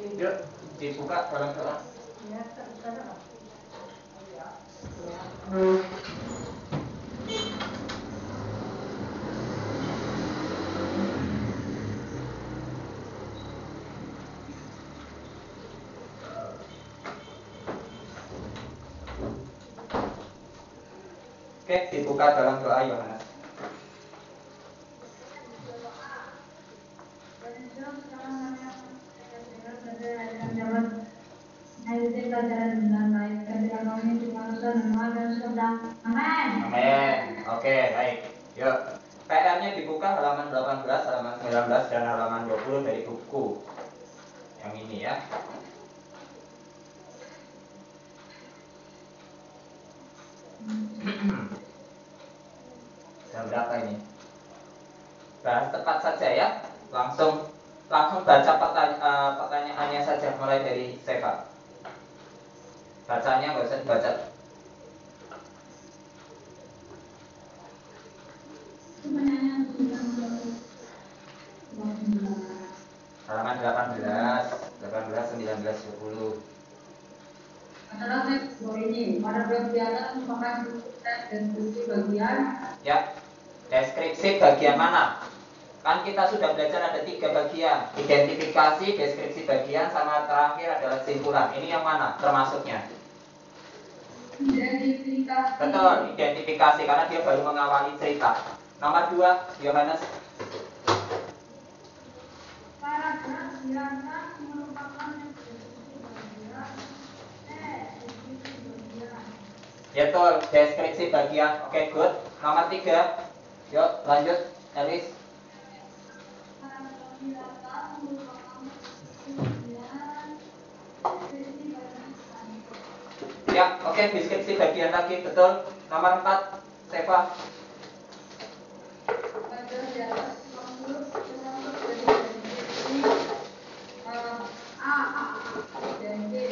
Yuk, dibuka dalam doa. Oke, dibuka dalam doa Yohanes. Amin. Oke, baik. Yuk. PR-nya dibuka halaman 18, halaman 19 dan halaman 20 dari buku yang ini ya. Jam berapa ini? Bahas tepat saja ya. Langsung baca pertanyaannya saja mulai dari Seva. Bacanya nggak usah dibaca. Halaman 18, 19, 20. Adalah teks ini pada bagian merupakan deskripsi bagian. Ya, deskripsi bagian mana? Kan kita sudah belajar ada 3 bagian, identifikasi, deskripsi bagian, sama terakhir adalah kesimpulan. Ini yang mana termasuknya? Identifikasi. Betul, identifikasi karena dia baru mengawali cerita. Nomor 2, Yohanes. Paragraf bilangan merupakan deskripsi bagian. Deskripsi bagian. Betul, deskripsi bagian. Oke, good. Nomor 3. Yuk, lanjut, Elis. Paragraf bilangan merupakan deskripsi bagian. Deskripsi bagian. Ya, oke, deskripsi bagian lagi, betul. Nomor 4, Seva. Pada di atas termasuk dari deskripsi A dan B.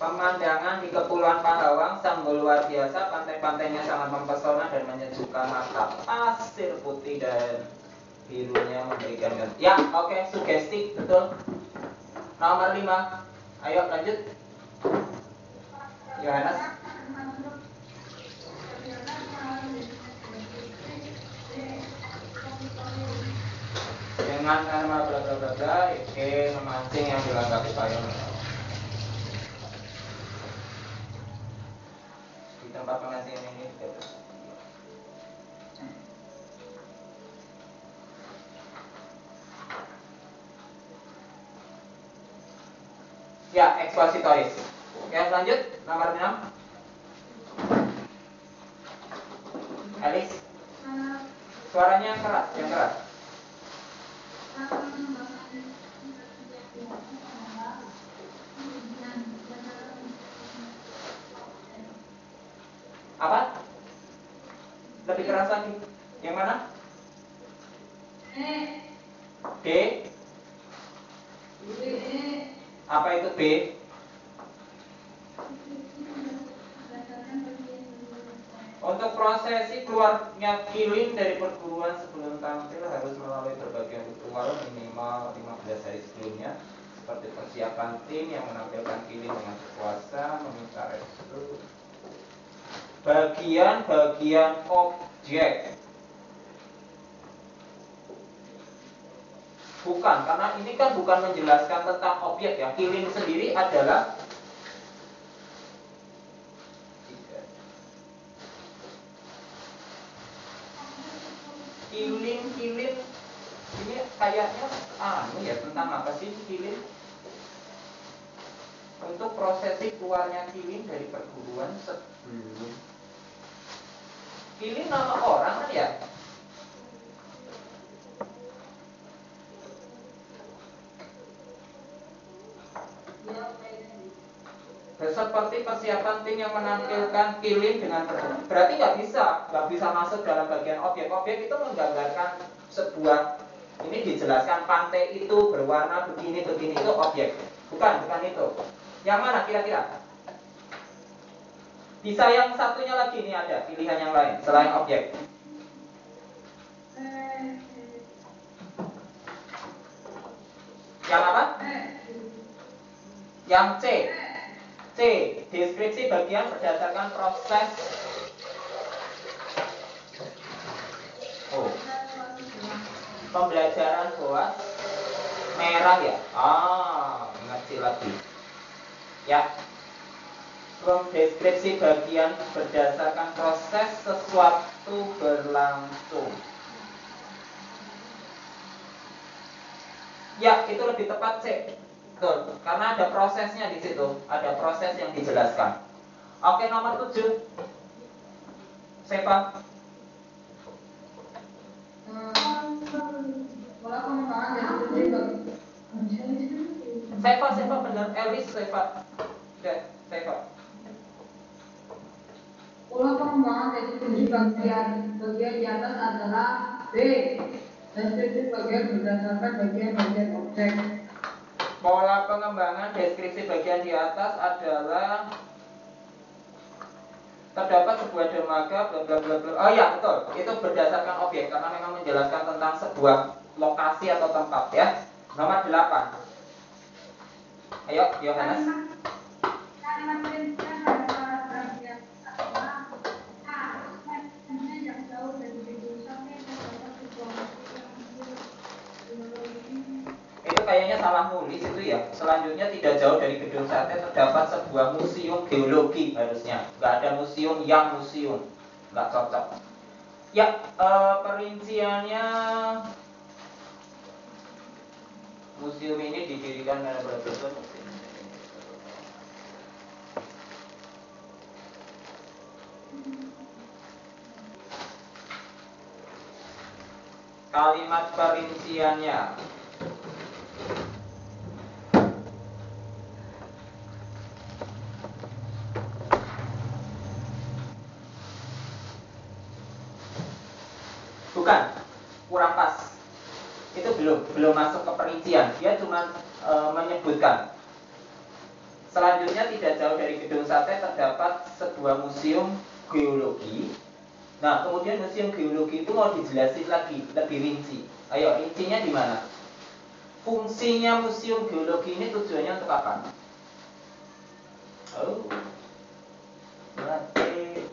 Pemandangan di Kepulauan Pahawang sangat luar biasa, pantai-pantainya sangat mempesona dan menyejukkan mata. Pasir putih dan birunya memberikan ya, oke, sugesti, betul. Nomor 5. Ayo lanjut. Yohanes. Dengan nama bla bla bla bla, oke, memancing yang dilanggapi payung. Di tempat pengantin ini ya, ekspositoris. Oke, lanjut. Nomor 6. Elis. Suaranya yang keras, yang keras. Apa? Lebih keras lagi. Yang mana? B. Apa itu B? Untuk prosesi keluarnya kilin dari perguruan sebelum tampil harus melalui berbagai ritual minimal 15 hari sebelumnya, seperti persiapan tim yang menampilkan kilin dengan berpuasa, meminta restu, bagian-bagian objek. Bukan, karena ini kan bukan menjelaskan tentang objek ya. Kilin sendiri adalah kilin ini kayaknya ya, tentang apa sih kilin? Untuk prosesi keluarnya kilin dari perguruan sebelum. Kilin nama orang kan ya? Seperti persiapan tim yang menampilkan kilin dengan berarti nggak bisa masuk dalam bagian objek. Objek itu menggambarkan sebuah, ini dijelaskan pantai itu berwarna begini itu objek. Bukan itu. Yang mana kira-kira? Bisa yang satunya lagi, ini ada pilihan yang lain selain objek. Yang apa? Yang C. C. Deskripsi bagian berdasarkan proses. Oh. Pembelajaran BOAS merah ya. Ngerti lagi. Ya. Deskripsi bagian berdasarkan proses sesuatu berlangsung. Ya, itu lebih tepat C. Betul, karena ada prosesnya di situ, ada proses yang dijelaskan. Oke, nomor 7. Sepa. Sepa benar. Elis Sepa. Oke, Sepa. Pola pengembangan deskripsi bagian di atas adalah B. Deskripsi bagian berdasarkan bagian objek. Pola pengembangan deskripsi bagian di atas adalah terdapat sebuah dermaga bla bla bla bla. Oh ya, betul. Itu berdasarkan objek karena memang menjelaskan tentang sebuah lokasi atau tempat ya. Nomor 8. Ayo, Yohanes. Kalimat prinsipnya pada bagian adalah A. Yang jauh dari gedung sampai terdapat sebuah Itu kayaknya salah nulis itu ya. Selanjutnya tidak jauh dari gedung sate terdapat sebuah museum geologi harusnya. Nggak ada museum yang museum. Nggak cocok. Ya, perinciannya museum ini didirikan betul. Kalimat perinciannya. Bukan, kurang pas. Itu belum masuk ke perincian. Dia cuma menyebutkan. Selanjutnya tidak jauh dari gedung sate terdapat sebuah museum geologi. Nah, kemudian museum geologi itu mau dijelasin lagi, lebih rinci. Ayo, rincinya di mana? Fungsinya museum geologi ini tujuannya untuk apa? Oh, berarti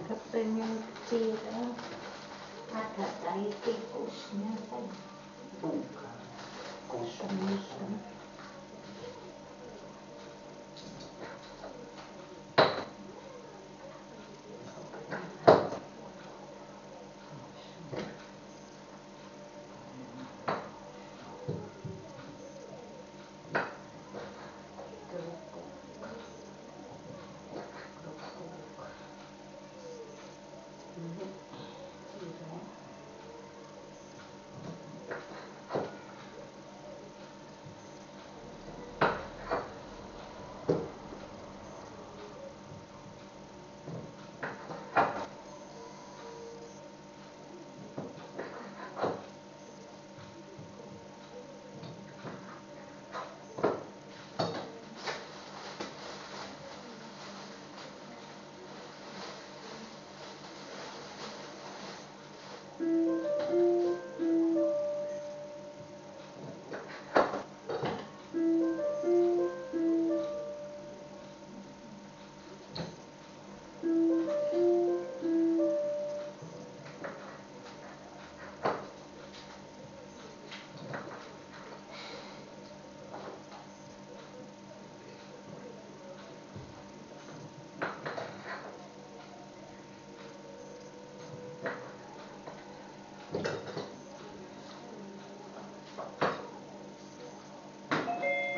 Kepengen kecil ada tai tikusnya kan? bukan. Kusem-kusem.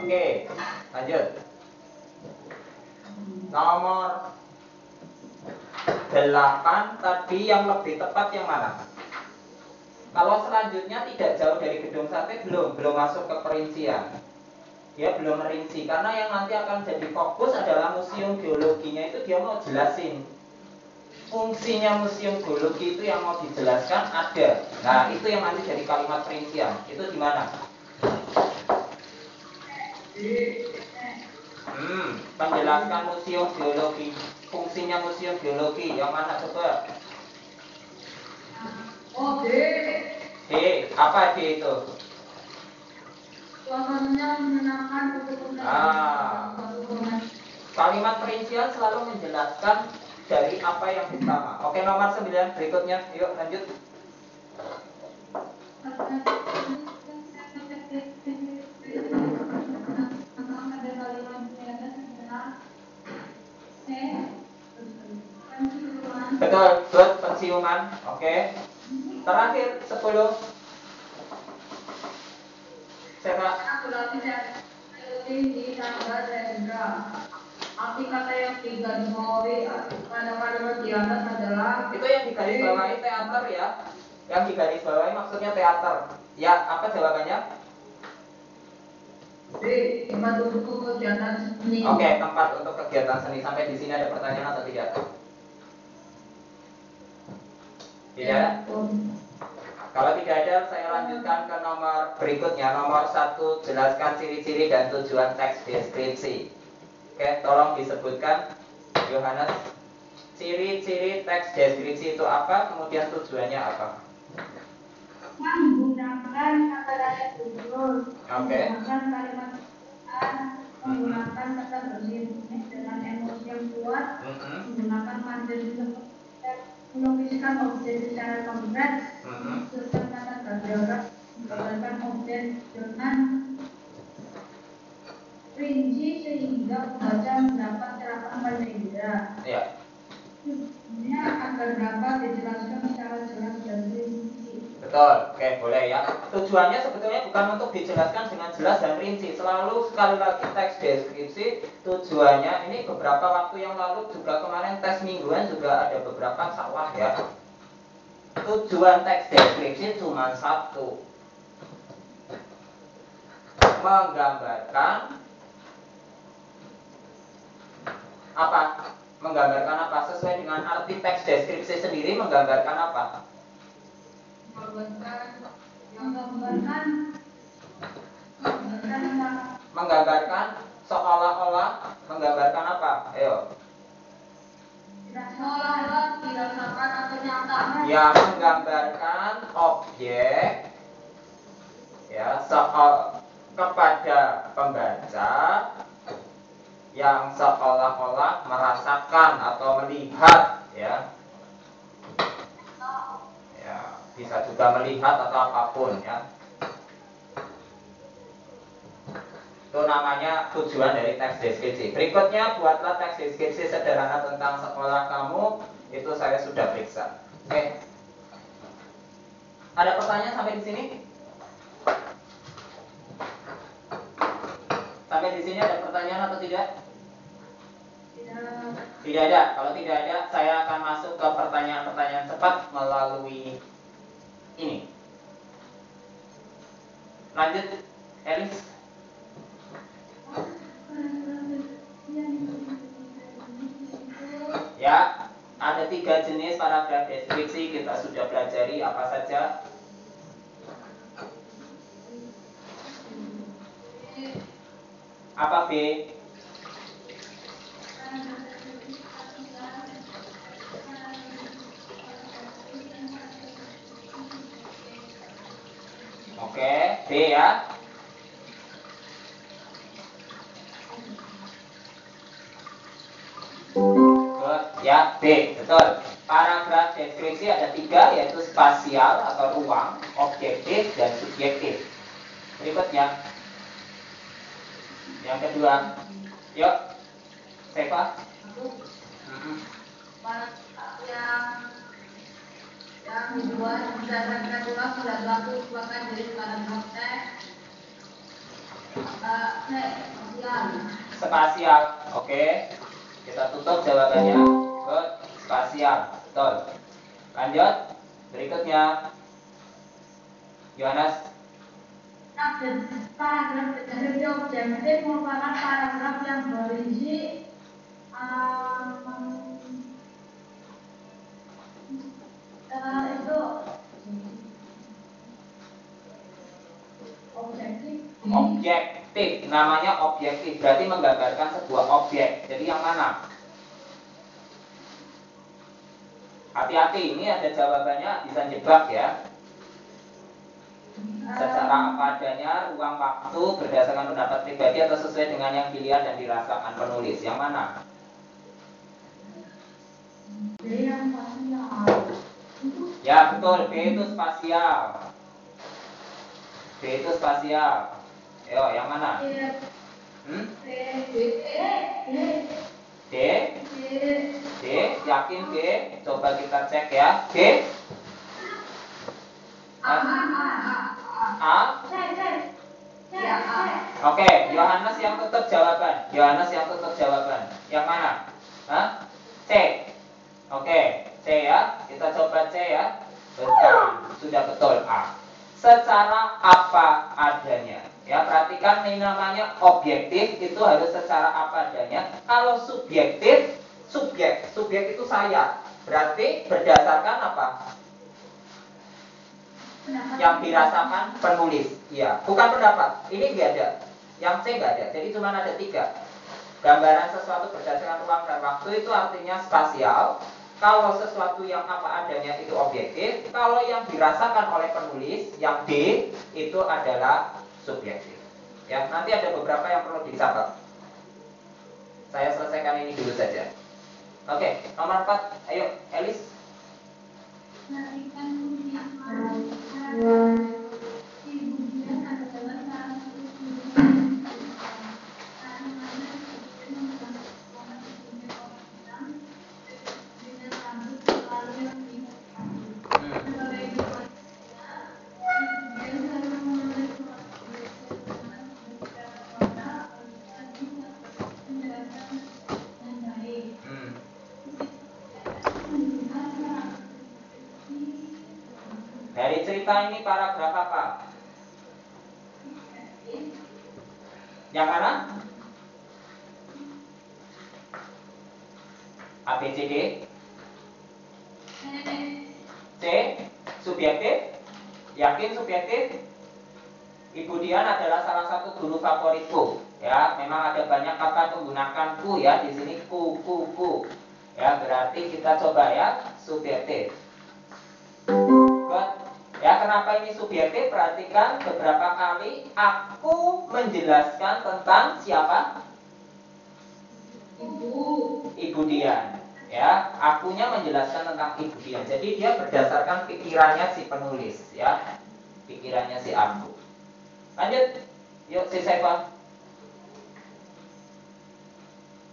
Oke, lanjut. Nomor 8 tadi yang lebih tepat yang mana? Kalau selanjutnya tidak jauh dari gedung sate belum masuk ke perincian. Dia belum merinci karena yang nanti akan jadi fokus adalah museum geologinya itu dia mau jelasin fungsinya museum geologi itu yang mau dijelaskan ada. Nah, itu yang nanti jadi kalimat perincian. Itu di mana? Menjelaskan museum geologi. Fungsinya museum geologi yang mana coba? Oh, D. D, apa D itu? Suasananya menyenangkan untuk Kalimat perincian selalu menjelaskan dari apa yang utama. Oke, nomor 9 berikutnya. Yuk lanjut. Betul, good, pensiuman. Oke. Terakhir 10. Siapa? Tinggi tangga Rendra. Arti kata yang digarisbawahi pada kalimat di atas adalah itu yang digarisbawahi teater ya. Yang digarisbawahi maksudnya teater. Ya, apa jawabannya? D. Tempat untuk kegiatan seni. Oke, tempat untuk kegiatan seni. Sampai di sini ada pertanyaan atau tidak? Tidak? Kalau tidak ada, saya lanjutkan ke nomor berikutnya. Nomor 1, jelaskan ciri-ciri dan tujuan teks deskripsi. Oke, tolong disebutkan, Yohanes, ciri-ciri teks deskripsi itu apa, kemudian tujuannya apa? Menggunakan kata-kata tutur. Oke. Menggunakan kalimat menggunakan kata bersinik dengan emosi yang kuat. Menggunakan materi melukiskan objek secara konkret. Serta kata bergerak menggambarkan objek dengan rinci sehingga pembaca mendapat terapan pada indera. Ya. Tujuannya agar dapat dijelaskan secara jelas dan rinci. Betul, oke boleh ya. Tujuannya sebetulnya bukan untuk dijelaskan dengan jelas dan rinci. Selalu sekali lagi teks deskripsi tujuannya ini beberapa waktu yang lalu juga kemarin tes mingguan juga ada beberapa salah ya. Tujuan teks deskripsi cuma satu, menggambarkan apa? Menggambarkan apa? Sesuai dengan arti teks deskripsi sendiri menggambarkan apa? Menggambarkan seolah-olah menggambarkan apa? Ayo. Seolah-olah dirasakan atau nyata. Ya, menggambarkan objek ya kepada pembaca yang seolah-olah merasakan atau melihat ya. Ya, bisa juga melihat atau apapun ya. Itu namanya tujuan dari teks deskripsi. Berikutnya buatlah teks deskripsi sederhana tentang sekolah kamu. Itu saya sudah periksa. Oke. Ada pertanyaan sampai di sini? Sampai di sini ada pertanyaan atau tidak? Tidak ada. Kalau tidak ada, saya akan masuk ke pertanyaan-pertanyaan cepat melalui ini. Lanjut, Elis. Ya, ada 3 jenis paragraf deskripsi, kita sudah pelajari apa saja. Apa B? Oke, B ya. Ya, B, betul. Paragraf deskripsi ada 3, yaitu spasial atau ruang, objektif, dan subjektif. Berikutnya, yang kedua, yuk, Seva. Yang dibuat berdasarkan ulang sudah bagus bahkan dari paragraf teks. Spasial. Oke. Kita tutup jawabannya. Good. Spasial. Betul. Lanjut. Berikutnya. Yohanes. Paragraf deskripsi objektif merupakan paragraf yang berisi itu objektif, namanya objektif, berarti menggambarkan sebuah objek. Jadi yang mana? Hati-hati, ini ada jawabannya, bisa jebak ya. Secara apa adanya, ruang waktu, berdasarkan pendapat pribadi atau sesuai dengan yang dilihat dan dirasakan penulis. Yang mana? Ya betul, B itu spasial. B itu spasial. Ayo, yang mana? D? D? Yakin D? Coba kita cek ya. D? A? Oke, Yohanes yang tetap jawaban. Yohanes yang tetap jawaban. Yang mana? Hah? C. Oke, C ya. Kita coba C ya. Betul. Sudah betul A. Secara apa adanya. Ya, perhatikan ini namanya objektif, itu harus secara apa adanya. Kalau subjektif, subjek itu saya. Berarti berdasarkan apa? Yang dirasakan penulis. Ya, bukan pendapat. Ini nggak ada. Yang C nggak ada. Jadi cuma ada 3. Gambaran sesuatu berdasarkan ruang dan waktu itu artinya spasial. Kalau sesuatu yang apa adanya itu objektif. Kalau yang dirasakan oleh penulis, yang D, itu adalah subjektif. Ya, nanti ada beberapa yang perlu dicatat. Saya selesaikan ini dulu saja. Oke, nomor 4. Ayo, Elis. Dari cerita ini paragraf apa? Yang mana? A, B, C, D. C, subjektif. Yakin subjektif? Ibu Dian adalah salah satu guru favoritku. Ya, memang ada banyak kata menggunakan ku ya di sini ku. Ya, berarti kita coba ya subjektif. Good. Ya, kenapa ini subjektif? Perhatikan beberapa kali aku menjelaskan tentang siapa? Ibu Dian. Ya, akunya menjelaskan tentang Ibu Dian. Jadi dia berdasarkan pikirannya si penulis, ya. Pikirannya si aku. Lanjut. Yuk, si Saifa.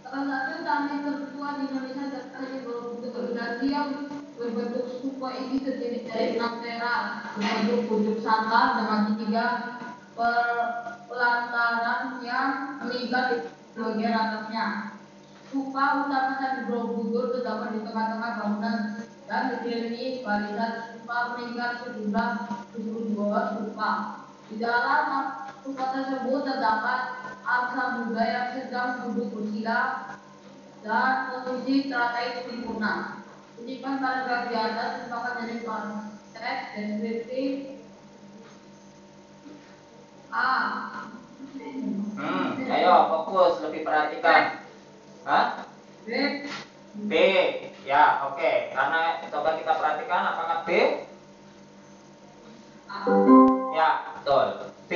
Salah satu candi tertua di Indonesia terkait berbentuk gergasi yang berbentuk stupa ini terdiri dari 6 teras berbentuk bujuk sangkar dengan 3 pelantaran yang meningkat di bagian atasnya. Stupa utama Candi Borobudur terdapat di tengah-tengah bangunan dan dikelilingi barisan stupa meningkat sejumlah 72 stupa. Di dalam stupa tersebut terdapat arca Buddha yang sedang duduk bersila dan posisi teratai sempurna. Kutipan paragraf di atas merupakan dari konsep deskriptif A. Ayo fokus, lebih perhatikan. Hah? B. B. Ya, oke. Karena coba kita perhatikan apakah B? A. Ya, betul. B.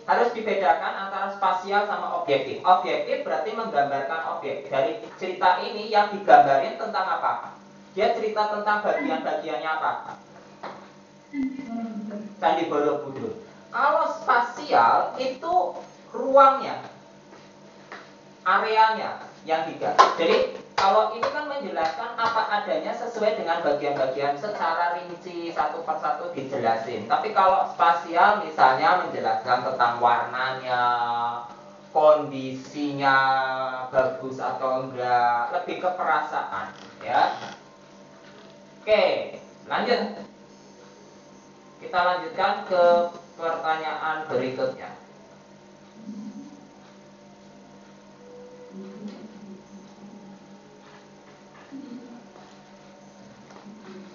Harus dibedakan antara spasial sama objektif. Objektif berarti menggambarkan objek. Dari cerita ini yang digambarin tentang apa? Dia cerita tentang bagian-bagiannya apa? Candi Borobudur. Kalau spasial itu ruangnya, areanya yang digambar. Jadi Kalau ini kan menjelaskan apa adanya sesuai dengan bagian-bagian secara rinci satu persatu dijelasin. Tapi kalau spasial misalnya menjelaskan tentang warnanya, kondisinya bagus atau enggak, lebih ke perasaan, ya. Oke, lanjut. Kita lanjutkan ke pertanyaan berikutnya.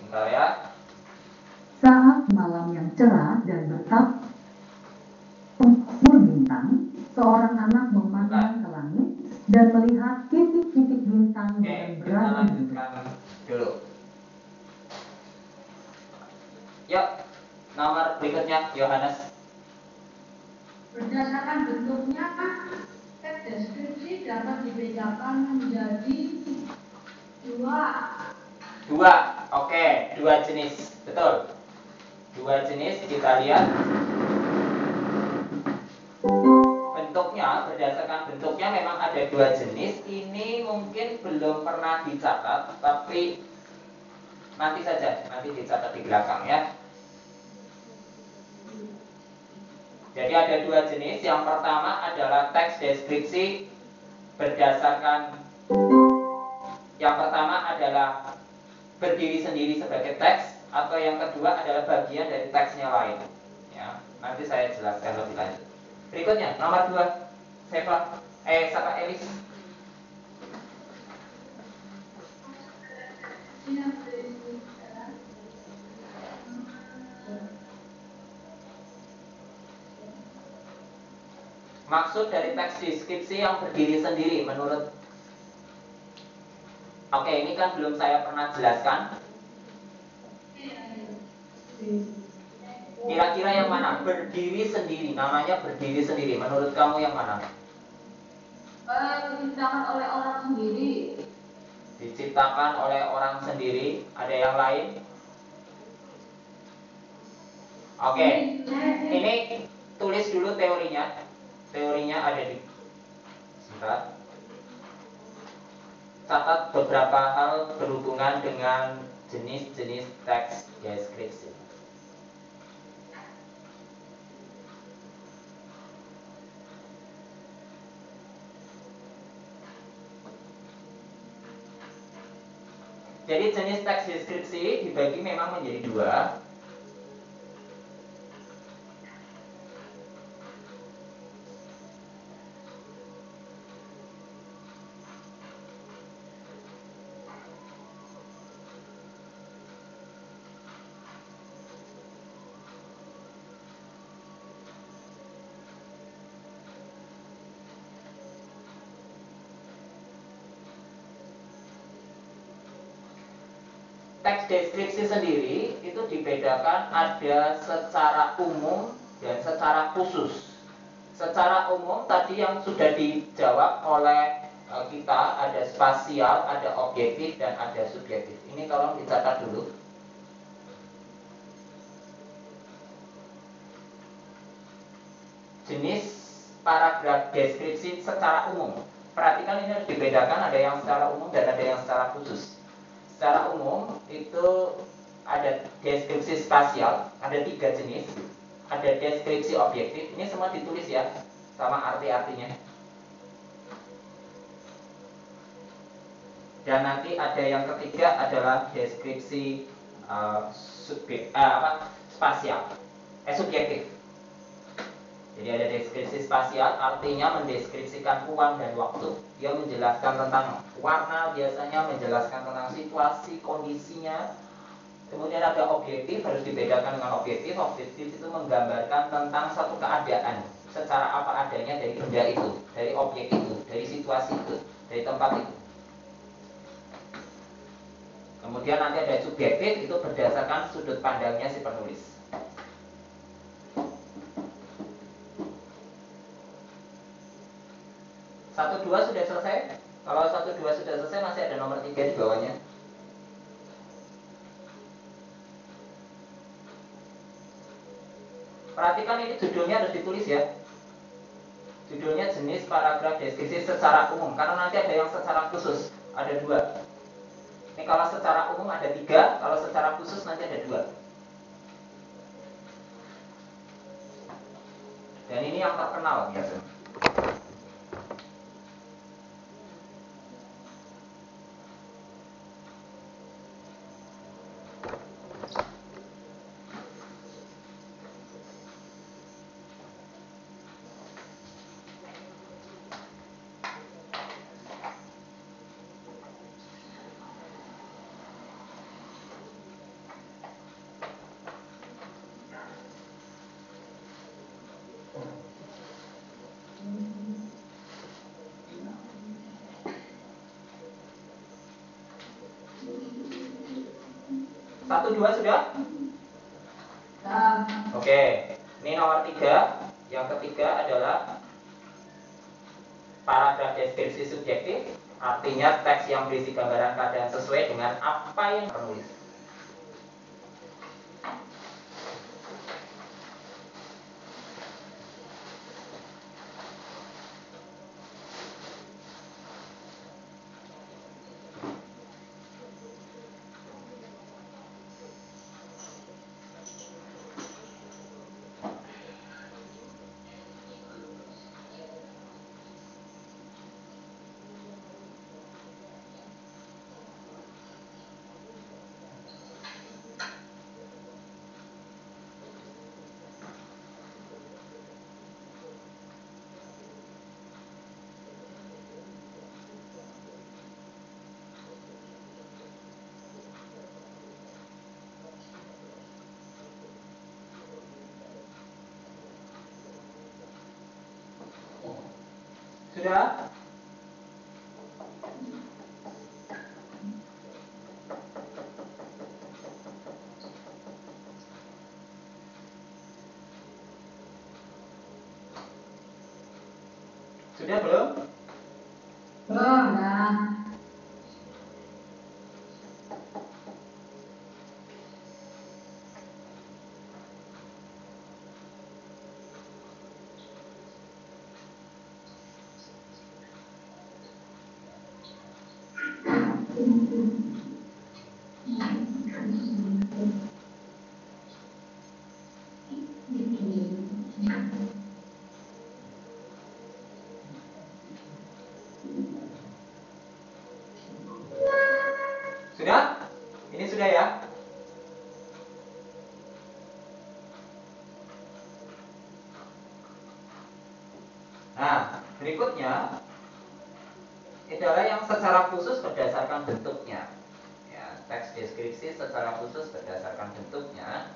Bentar ya. Saat malam yang cerah dan bertabur bintang, seorang anak memandang ke langit dan melihat titik-titik bintang Oke, dengan kita beragam bentuk. lanjutkan dulu. Yuk, nomor berikutnya Yohanes. Berdasarkan bentuknya, teks deskripsi dapat dibedakan menjadi dua. Dua, oke, dua jenis, betul. Dua jenis kita lihat. Bentuknya, berdasarkan bentuknya memang ada dua jenis. Ini mungkin belum pernah dicatat, tapi nanti saja, nanti dicatat di belakang ya. Jadi ada dua jenis. Yang pertama adalah teks deskripsi berdasarkan. Yang pertama adalah berdiri sendiri sebagai teks, atau yang kedua adalah bagian dari teksnya lain. Ya, nanti saya jelaskan lebih lanjut. Berikutnya, nomor 2, siapa Elis? Maksud dari teks deskripsi yang berdiri sendiri menurut. Oke, ini kan belum saya pernah jelaskan. Kira-kira yang mana? Berdiri sendiri, namanya berdiri sendiri. Menurut kamu yang mana? Diciptakan oleh orang sendiri. Diciptakan oleh orang sendiri. Ada yang lain? Oke, ini tulis dulu teorinya. Teorinya ada di. Sebentar. Catat beberapa hal berhubungan dengan jenis-jenis teks deskripsi. Jadi jenis teks deskripsi dibagi memang menjadi dua. Teks deskripsi sendiri itu dibedakan ada secara umum dan secara khusus. Secara umum tadi yang sudah dijawab oleh kita, ada spasial, ada objektif, dan ada subjektif. Ini tolong dicatat dulu. Jenis paragraf deskripsi secara umum. Perhatikan ini harus dibedakan, ada yang secara umum dan ada yang secara khusus. Secara umum itu ada deskripsi spasial, ada 3 jenis. Ada deskripsi objektif, ini semua ditulis ya, sama arti-artinya. Dan nanti ada yang ketiga adalah deskripsi subjektif. Jadi ada deskripsi spasial, artinya mendeskripsikan ruang dan waktu. Dia menjelaskan tentang warna, biasanya menjelaskan tentang situasi, kondisinya. Kemudian ada objektif, harus dibedakan dengan objektif. Objektif itu menggambarkan tentang satu keadaan secara apa adanya dari benda itu, dari objek itu, dari situasi itu, dari tempat itu. Kemudian nanti ada subjektif, itu berdasarkan sudut pandangnya si penulis. Satu dua sudah selesai. Kalau 1, 2 sudah selesai, masih ada nomor 3 di bawahnya. Perhatikan ini judulnya harus ditulis ya. Judulnya jenis paragraf deskripsi secara umum, karena nanti ada yang secara khusus. ada 2. Ini kalau secara umum ada 3, kalau secara khusus nanti ada 2. Dan ini yang terkenal biasanya. Satu, 2 sudah? Oke, ini nomor 3. Yang ketiga adalah paragraf deskripsi subjektif, artinya teks yang berisi gambaran keadaan sesuai dengan apa yang penulis. Sudah? Sudah belum? Belum, ya. Sudah? Ini sudah ya? Nah, berikutnya adalah yang secara khusus berdasarkan bentuknya. Ya, teks deskripsi secara khusus berdasarkan bentuknya.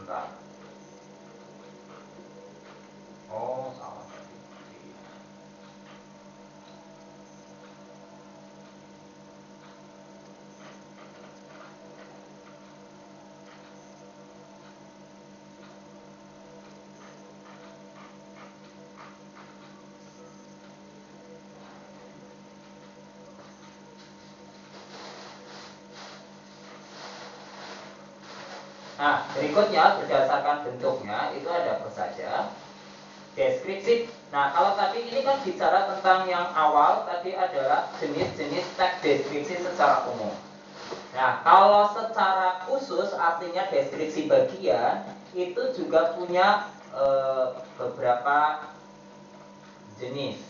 Bentar. Oh, salah. Nah, berikutnya berdasarkan bentuknya itu ada apa saja? Deskripsi. Nah, kalau tadi ini kan bicara tentang yang awal tadi adalah jenis-jenis teks deskripsi secara umum. Nah, kalau secara khusus artinya deskripsi bagian itu juga punya beberapa jenis.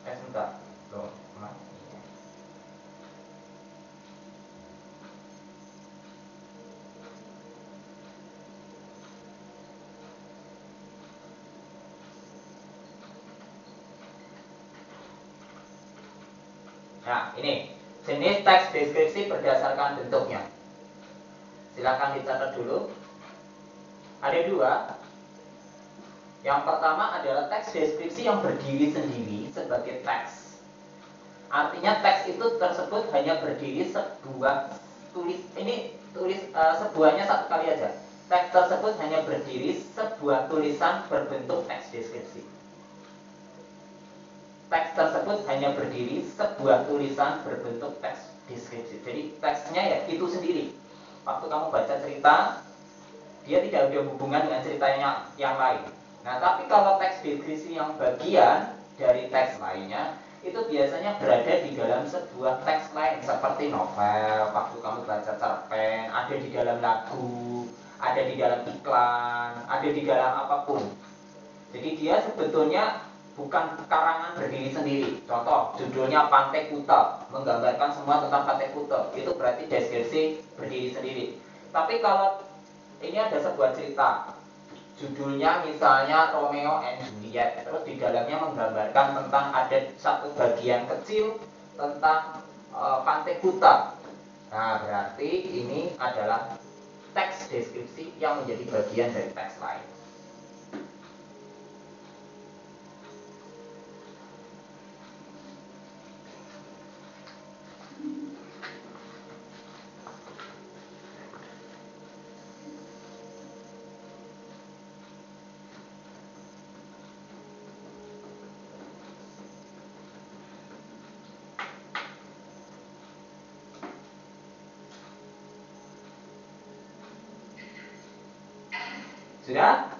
Sebentar. Loh, kemana? Nah, ini jenis teks deskripsi berdasarkan bentuknya. Silakan dicatat dulu. Ada dua. Yang pertama adalah teks deskripsi yang berdiri sendiri sebagai teks. Artinya teks itu tersebut hanya berdiri sebuah sebuahnya satu kali aja. Teks tersebut hanya berdiri sebuah tulisan berbentuk teks deskripsi. Teks tersebut hanya berdiri sebuah tulisan berbentuk teks deskripsi. Jadi teksnya ya itu sendiri. Waktu kamu baca cerita, dia tidak ada hubungan dengan ceritanya yang lain. Nah, tapi kalau teks deskripsi yang bagian dari teks lainnya, itu biasanya berada di dalam sebuah teks lain, seperti novel, waktu kamu baca cerpen, ada di dalam lagu, ada di dalam iklan, ada di dalam apapun. Jadi dia sebetulnya bukan karangan berdiri sendiri. Contoh, judulnya Pantai Kuta, menggambarkan semua tentang Pantai Kuta. Itu berarti deskripsi berdiri sendiri. Tapi kalau ini ada sebuah cerita, judulnya misalnya Romeo and Juliet, terus di dalamnya menggambarkan tentang ada satu bagian kecil tentang Pantai Kuta. Nah, berarti ini adalah teks deskripsi yang menjadi bagian dari teks lain. Sudah?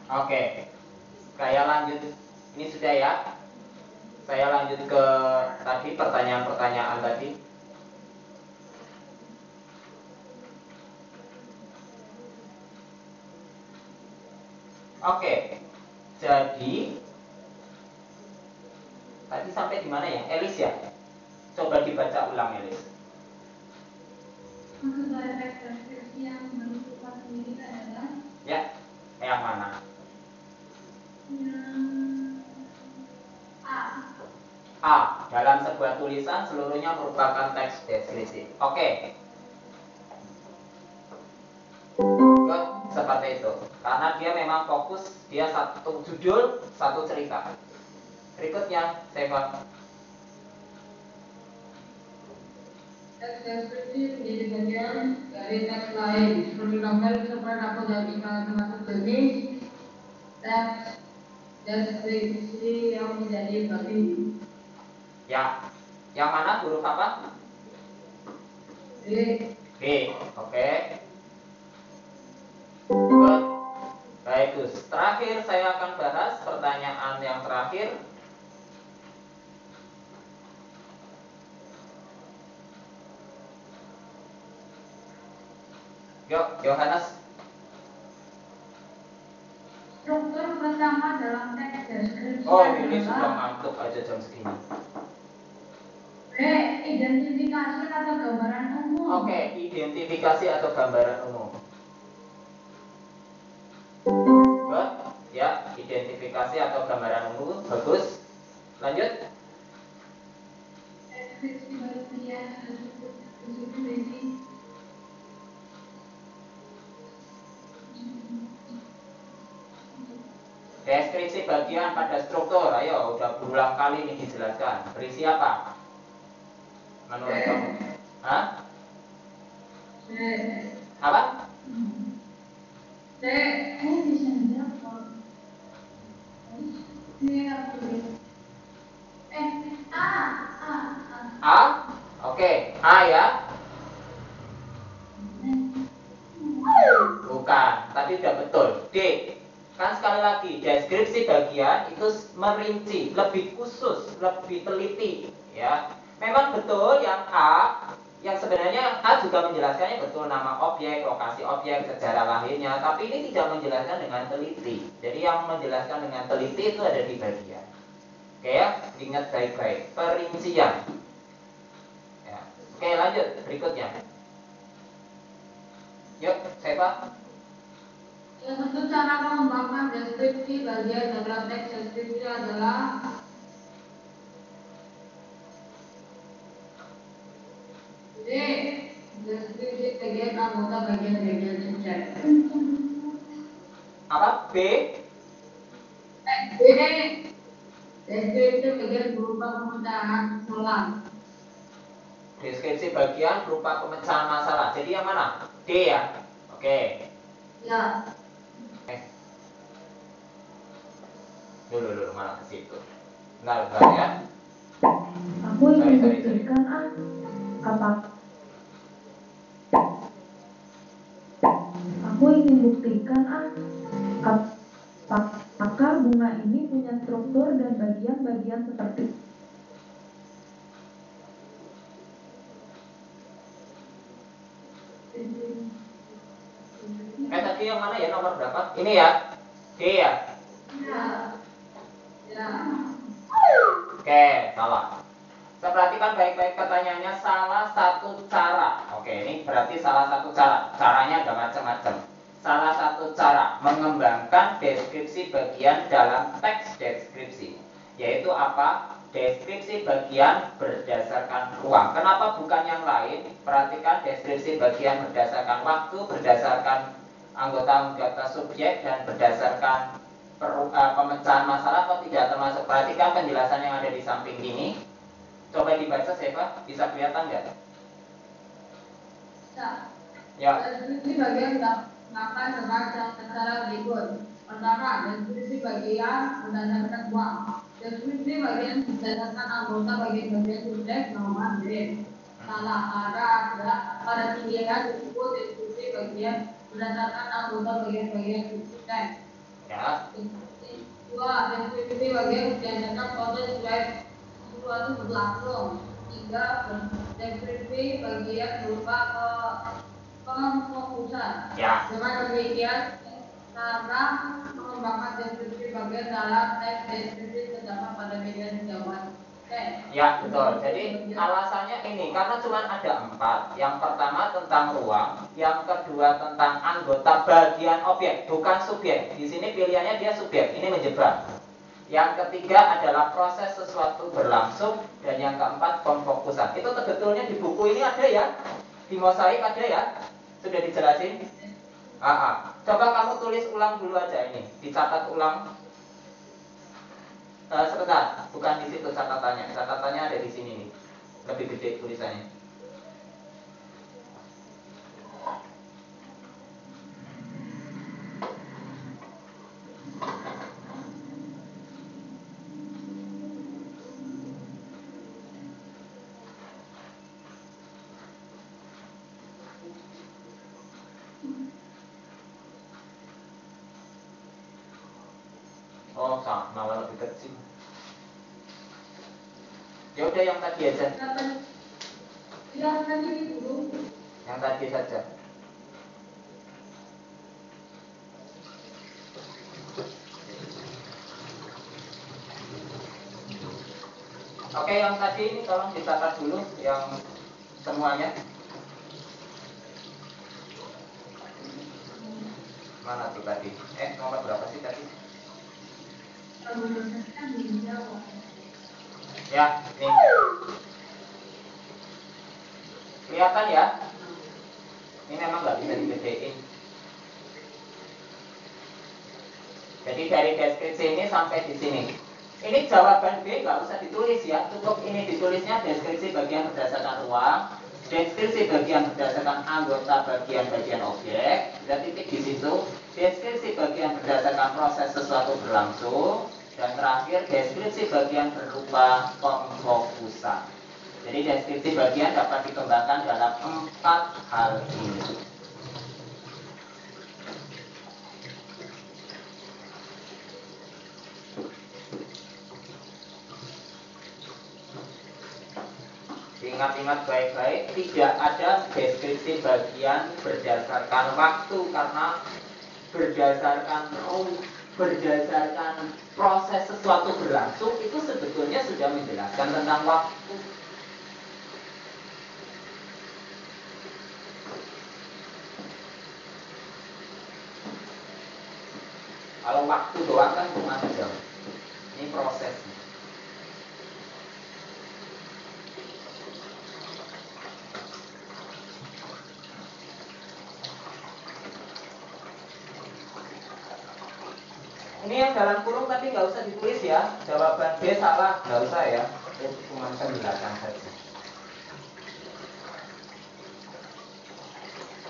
Oke, saya lanjut. Ini sudah ya. Saya lanjut ke tadi pertanyaan-pertanyaan tadi. Oke, jadi tadi sampai di mana ya, Elis ya? Coba dibaca ulang, Elis. Maksud dari teks deskripsi yang menentukan sendiri adalah Ya, yang mana? A. Dalam sebuah tulisan seluruhnya merupakan teks deskripsi. Oke. Good, seperti itu. Karena dia memang fokus, dia satu judul, satu cerita. Berikutnya, Seva. teks deskripsi menjadi bagian dari teks lain, seperti novel, cerpen, atau dari iklan termasuk jenis teks deskripsi yang menjadi bagian. Ya, yang mana huruf apa? B. B, oke. Good. Bagus. Terakhir saya akan bahas pertanyaan yang terakhir. Yuk, Yohanes. Struktur pertama dalam teks deskripsi Oh, ini sudah adalah ngantuk aja jam segini. B. Identifikasi atau gambaran umum. Oke, identifikasi atau gambaran umum. Good. Ya, identifikasi atau gambaran umum. Bagus. Lanjut. Deskripsi bagian deskripsi. Deskripsi bagian pada struktur. Ayo, udah berulang kali ini dijelaskan. Berisi apa? Menurut kamu? Hah? C. Apa? C. Bisa menjawab. A. A? Oke, A ya. D. Kan sekali lagi deskripsi bagian itu merinci, lebih khusus, lebih teliti, ya. Memang betul yang A, yang sebenarnya A juga menjelaskannya betul nama objek, lokasi objek, sejarah lahirnya, tapi ini tidak menjelaskan dengan teliti. Jadi yang menjelaskan dengan teliti itu ada di bagian. Oke ya, ingat baik-baik, perincian. Ya. Oke, lanjut berikutnya. Yuk, siapa? Salah satu cara mengembangkan deskripsi bagian dalam teks deskripsi adalah D. Deskripsi bagian anggota bagian subjek. Apa? B? B. Deskripsi bagian berupa pemecahan ulang. Deskripsi bagian berupa pemecahan masalah. Jadi yang mana? D ya? Oke. Ya. Dulu malah ke situ. Bentar ya. Aku ingin buktikan apa? Aku ingin buktikan apakah bunga ini punya struktur dan bagian-bagian seperti Tadi yang mana ya, nomor berapa? Ini ya? D ya? Ya. Oke, salah. Saya perhatikan baik-baik pertanyaannya, salah satu cara. Oke, ini berarti salah satu cara. Caranya ada macam-macam. Salah satu cara mengembangkan deskripsi bagian dalam teks deskripsi, yaitu apa? Deskripsi bagian berdasarkan ruang. Kenapa bukan yang lain? Perhatikan deskripsi bagian berdasarkan waktu, berdasarkan anggota-anggota subjek, dan berdasarkan pemecahan masalah atau tidak termasuk. Perhatikan penjelasan yang ada di samping ini. Coba dibaca siapa? Bisa kelihatan nggak? Ya. Deskripsi bagian menggunakan dengan cara berikut. Pertama, deskripsi bagian berdasarkan uang. Deskripsi bagian berdasarkan anggota bagian subjek nomor D. Salah, pada tingginya disebut deskripsi bagian berdasarkan anggota bagian subjek. Ya. Dua, deskripsi bagian berdasarkan proses suatu berlangsung. Tiga, deskripsi bagian berupa pemfokusan. Ya. Dengan demikian, cara mengembangkan deskripsi bagian dalam teks deskripsi terdapat pada bagian jawaban. Ya, betul. Jadi alasannya ini karena cuma ada 4. Yang pertama tentang ruang, yang kedua tentang anggota bagian objek, bukan subjek. Di sini pilihannya dia subjek, ini menjebak. Yang ketiga adalah proses sesuatu berlangsung, dan yang keempat pemfokusan. Itu sebetulnya di buku ini ada ya, di mosaik ada ya, sudah dijelasin. Coba kamu tulis ulang dulu aja ini, dicatat ulang. Sebentar, bukan di situ catatannya. Catatannya ada di sini nih, lebih gede tulisannya. Oh, malah lebih kecil. Ya udah yang tadi aja. Yang tadi saja. Oke, yang tadi ini tolong dicatat dulu yang semuanya. Mana tuh tadi? Nomor berapa sih tadi? Ya, ini kelihatan ya. Ini memang nggak bisa digedein. Jadi dari deskripsi ini sampai di sini. Ini jawaban B nggak usah ditulis ya. Cukup ini ditulisnya deskripsi bagian berdasarkan ruang, deskripsi bagian berdasarkan anggota bagian-bagian objek. Dan titik di situ. Deskripsi bagian berdasarkan proses sesuatu berlangsung. Dan terakhir deskripsi bagian berupa pemfokusan. Jadi deskripsi bagian dapat dikembangkan dalam 4 hal ini. ingat-ingat baik-baik, tidak ada deskripsi bagian berdasarkan waktu, karena berdasarkan proses sesuatu berlangsung itu sebetulnya sudah menjelaskan tentang waktu. Kalau waktu doang kan cuma jam. Ini prosesnya. Ini yang dalam kurung tadi nggak usah ditulis ya. Jawaban B salah, nggak usah ya. Itu cuma penjelasan saja.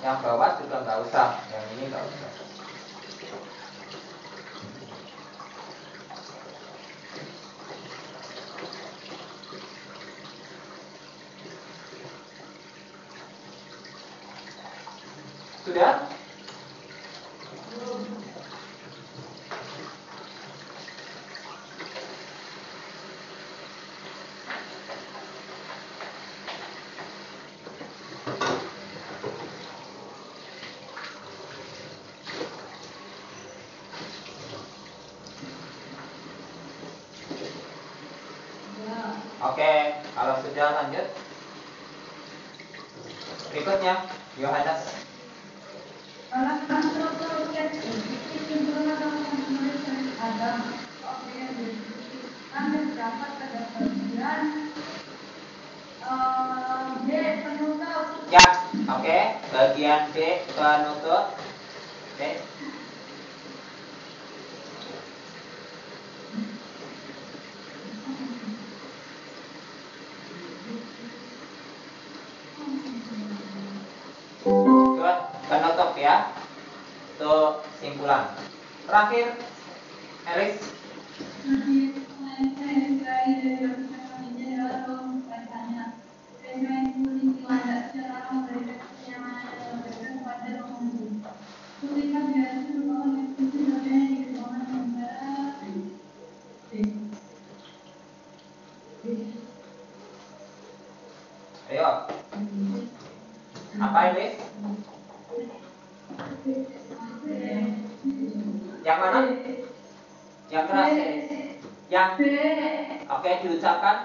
Yang bawah juga nggak usah, yang ini nggak usah. Sudah? Oke, kalau sudah lanjut. Berikutnya, Yohanes. Ya, oke. Bagian D penutup. Oke. Penutup ya. Itu simpulan. Terakhir, Elis. Ayo. Apa Elis? Yang mana? Yang keras ya? Yang oke, diucapkan.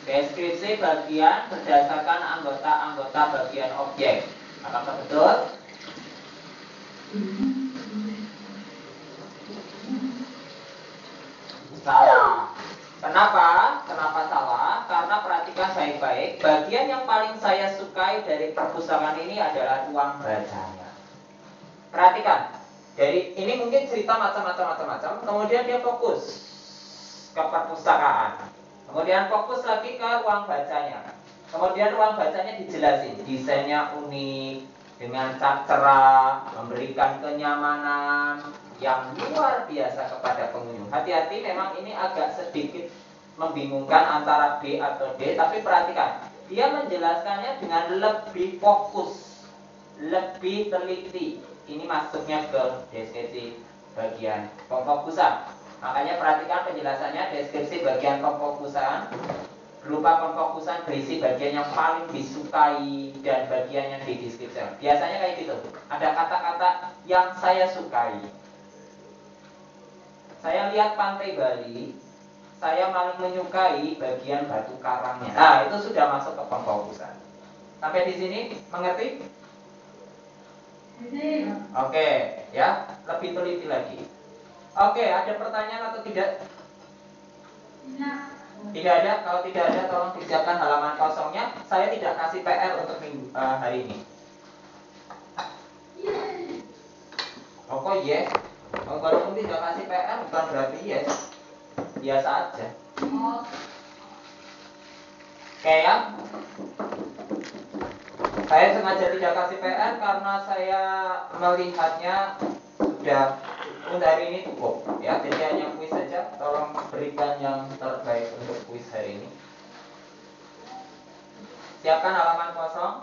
Deskripsi bagian berdasarkan anggota-anggota bagian objek. Apakah betul? Salah. Kenapa? Kenapa salah? Karena perhatikan baik-baik. Bagian yang paling saya sukai dari perpustakaan ini adalah ruang bacanya. Perhatikan. Dari ini mungkin cerita macam-macam. Kemudian dia fokus ke perpustakaan. Kemudian fokus lagi ke ruang bacanya. Kemudian ruang bacanya dijelasin. Desainnya unik, dengan cat cerah, memberikan kenyamanan yang luar biasa kepada pengunjung. Hati-hati, memang ini agak sedikit membingungkan antara B atau D, tapi perhatikan, dia menjelaskannya dengan lebih fokus, lebih teliti. Ini masuknya ke deskripsi bagian pemfokusan. Makanya perhatikan penjelasannya, deskripsi bagian pemfokusan berupa pemfokusan berisi bagian yang paling disukai dan bagian yang dideskripsikan. Biasanya kayak gitu. Ada kata-kata yang saya sukai. Saya lihat pantai Bali, saya paling menyukai bagian batu karangnya. Nah, itu sudah masuk ke pemfokusan. Sampai di sini mengerti? Oke, ya, lebih teliti lagi. Oke, ada pertanyaan atau tidak? Tidak ada. Kalau tidak ada, tolong disiapkan halaman kosongnya. Saya tidak kasih PR untuk hari ini. Oh, kok yes? Walaupun tidak kasih PR bukan berarti yes. Biasa aja. Oke ya. Saya sengaja tidak kasih PR karena saya melihatnya sudah untuk hari ini cukup ya. Jadi hanya kuis saja. Tolong berikan yang terbaik untuk kuis hari ini. Siapkan halaman kosong.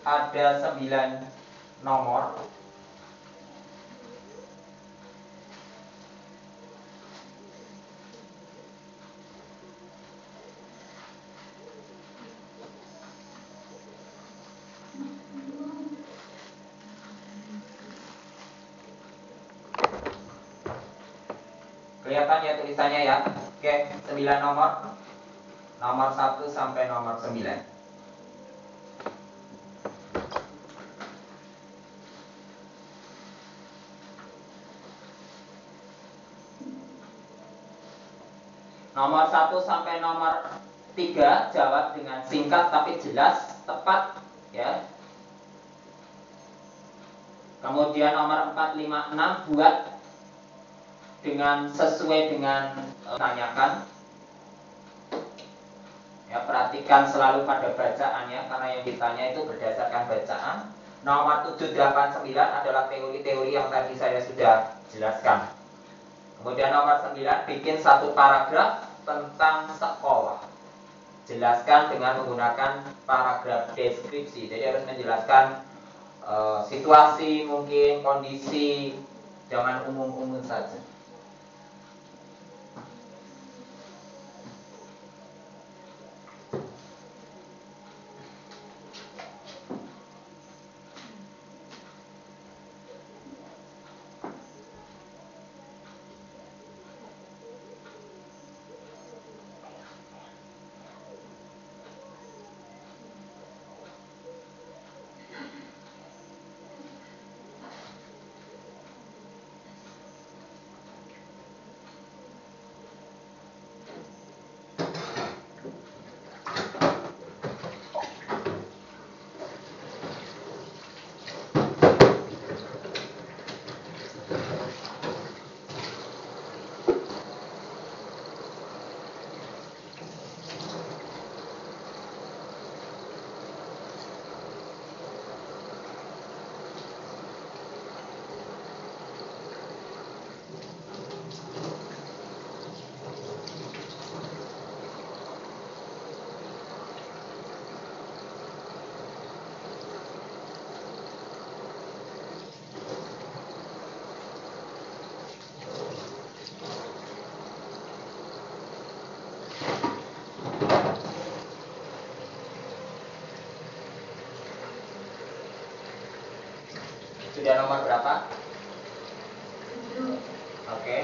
ada 9 nomor. Kelihatan ya tulisannya ya. Oke, 9 nomor. Nomor 1 sampai nomor 9. Nomor 1 sampai nomor 3 jawab dengan singkat tapi jelas, tepat ya. Kemudian nomor 4, 5, 6 buat dengan sesuai dengan tanyakan. Ya, perhatikan selalu pada bacaannya karena yang ditanya itu berdasarkan bacaan. Nomor 7, 8, 9 adalah teori-teori yang tadi saya sudah jelaskan. Kemudian nomor 9 bikin satu paragraf tentang sekolah. Jelaskan dengan menggunakan paragraf deskripsi. Jadi harus menjelaskan situasi, mungkin kondisi, jangan umum-umum saja. Sudah nomor berapa? Oke.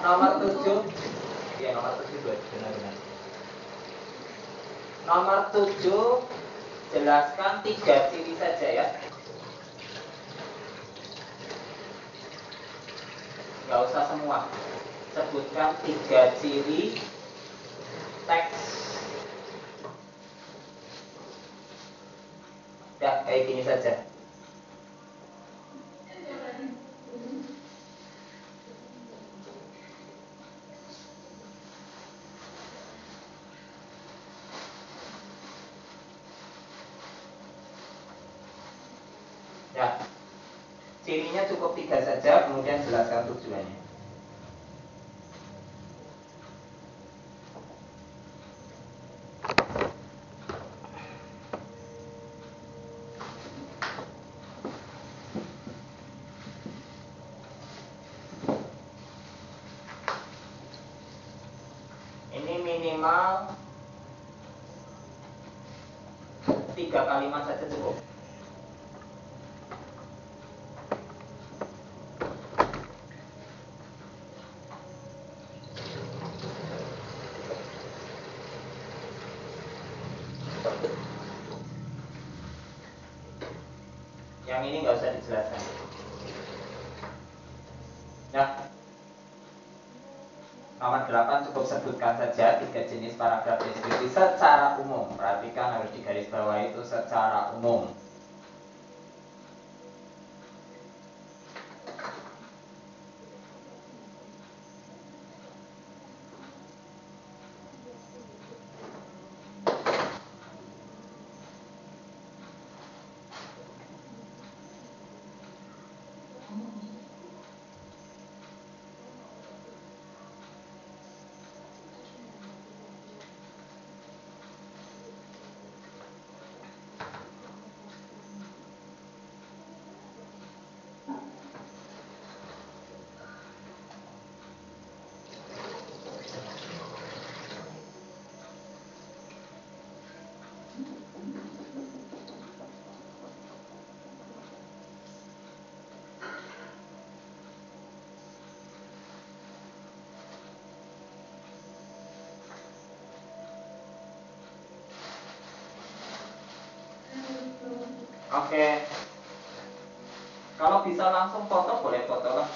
Nomor 7. Iya, nomor 7 benar-benar. Nomor 7 jelaskan 3 ciri saja ya. Nggak usah semua. Sebutkan 3 ciri teks. Ya, kayak gini saja. Ya, cirinya cukup 3 saja, kemudian jelaskan tujuannya. Ini minimal 3 kalimat saja cukup. Yang ini nggak usah dijelaskan. Nah, nomor 8 cukup sebutkan saja 3 jenis paragraf deskripsi secara umum. Perhatikan harus digarisbawahi itu secara umum. Oke. Kalau bisa langsung foto boleh foto lah.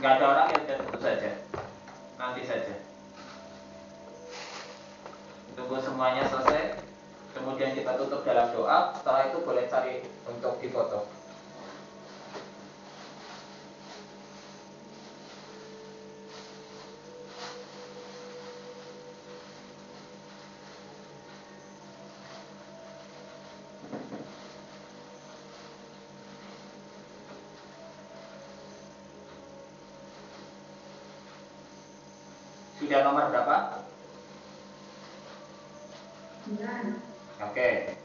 Nggak ada orang ya udah tutup saja. Nanti saja. Tunggu semuanya selesai. Kemudian kita tutup dalam doa. Setelah itu boleh cari untuk difoto. Sudah nomor berapa? 9. Oke.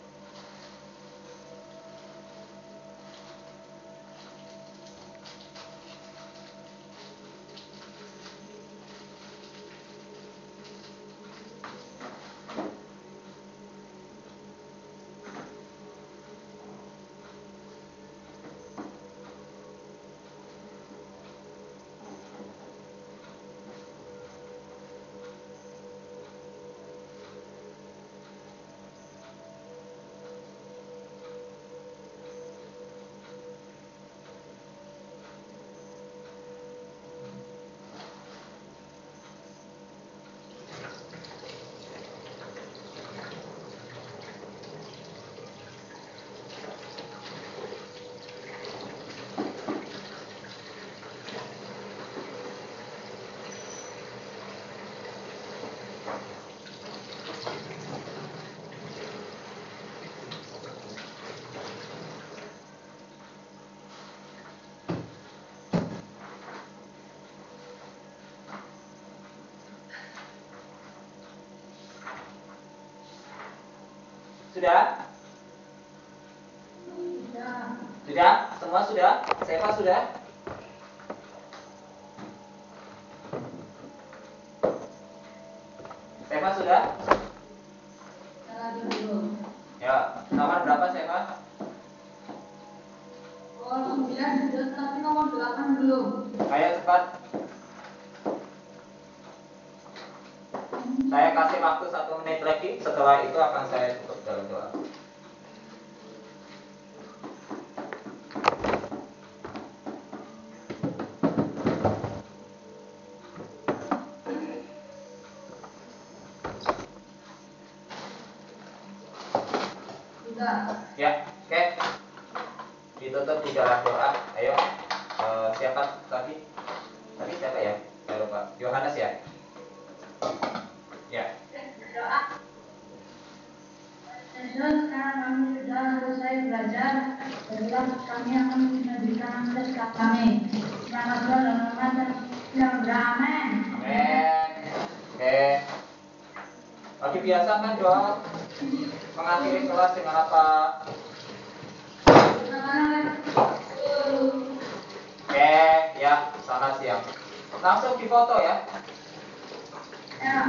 Sudah? Sudah? Semua sudah? Seva sudah? Seva sudah? Ya, nomor berapa Seva? Oh, 9 sudah, tapi nomor 8 belum. Ayo cepat. Saya kasih waktu 1 menit lagi. Setelah itu akan saya tutup dalam doa. Sudah. Ya, oke. Ditutup di dalam doa. Ayo. Siapa tadi? Tadi siapa ya? Saya lupa. Yohanes ya? Ya. Yesus, sekarang kami sudah selesai belajar. Setelah kami akan menyajikan tes kami. Selamat dalam nama dan yang beramen. Amin. Oke. Lagi biasa kan dong mengakhiri kelas dengan apa? Oke, ya, selamat siang. Langsung difoto ya. Ya.